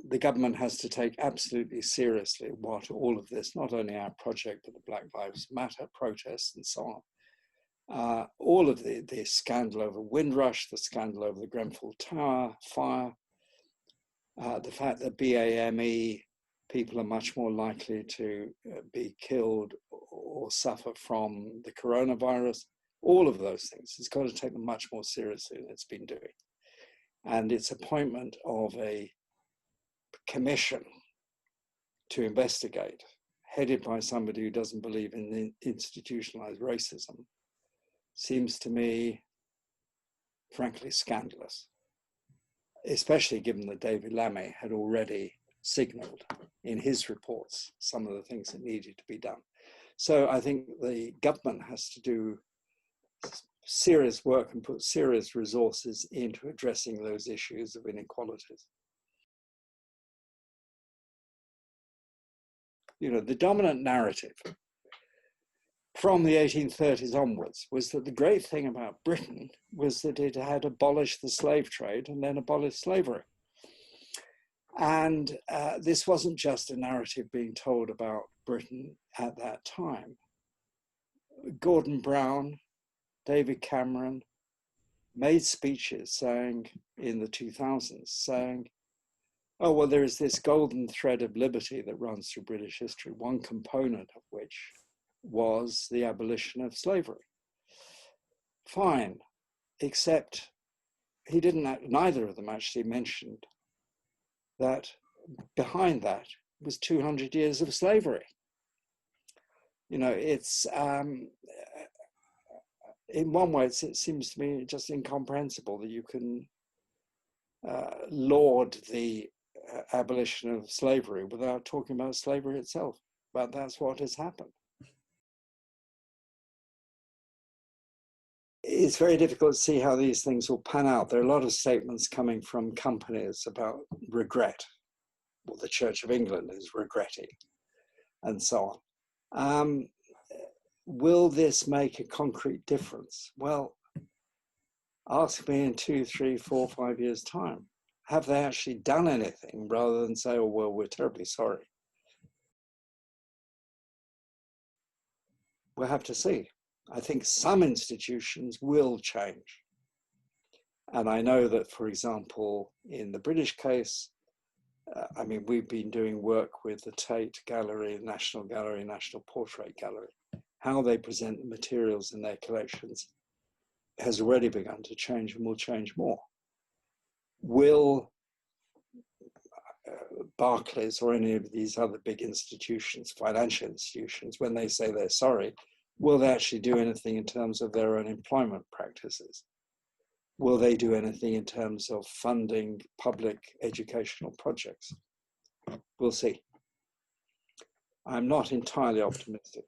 The government has to take absolutely seriously what all of this, not only our project, but the Black Lives Matter protests and so on, all of the scandal over Windrush, the scandal over the Grenfell Tower fire, the fact that BAME people are much more likely to be killed or suffer from the coronavirus, all of those things. It's got to take them much more seriously than it's been doing. And its appointment of a commission to investigate, headed by somebody who doesn't believe in institutionalized racism, seems to me, frankly, scandalous, especially given that David Lammy had already signaled in his reports some of the things that needed to be done. So I think the government has to do serious work and put serious resources into addressing those issues of inequalities. You know, the dominant narrative from the 1830s onwards was that the great thing about Britain was that it had abolished the slave trade and then abolished slavery. And this wasn't just a narrative being told about Britain at that time. Gordon Brown, David Cameron made speeches saying in the 2000s, saying, oh, well, there is this golden thread of liberty that runs through British history, one component of which was the abolition of slavery. Fine, except he didn't, neither of them actually mentioned that behind that was 200 years of slavery. You know, it's, in one way, it seems to me just incomprehensible that you can laud the abolition of slavery without talking about slavery itself. But that's what has happened. It's very difficult to see how these things will pan out. There are a lot of statements coming from companies about regret, what the Church of England is regretting, and so on. Will this make a concrete difference? Well, ask me in 2, 3, 4, 5 years' time. Have they actually done anything rather than say, oh, well, we're terribly sorry? We'll have to see. I think some institutions will change. And I know that, for example, in the British case, I mean, we've been doing work with the Tate Gallery, National Gallery, National Portrait Gallery. How they present the materials in their collections has already begun to change and will change more. Will Barclays or any of these other big institutions, financial institutions, when they say they're sorry, will they actually do anything in terms of their own employment practices? Will they do anything in terms of funding public educational projects? We'll see. I'm not entirely optimistic.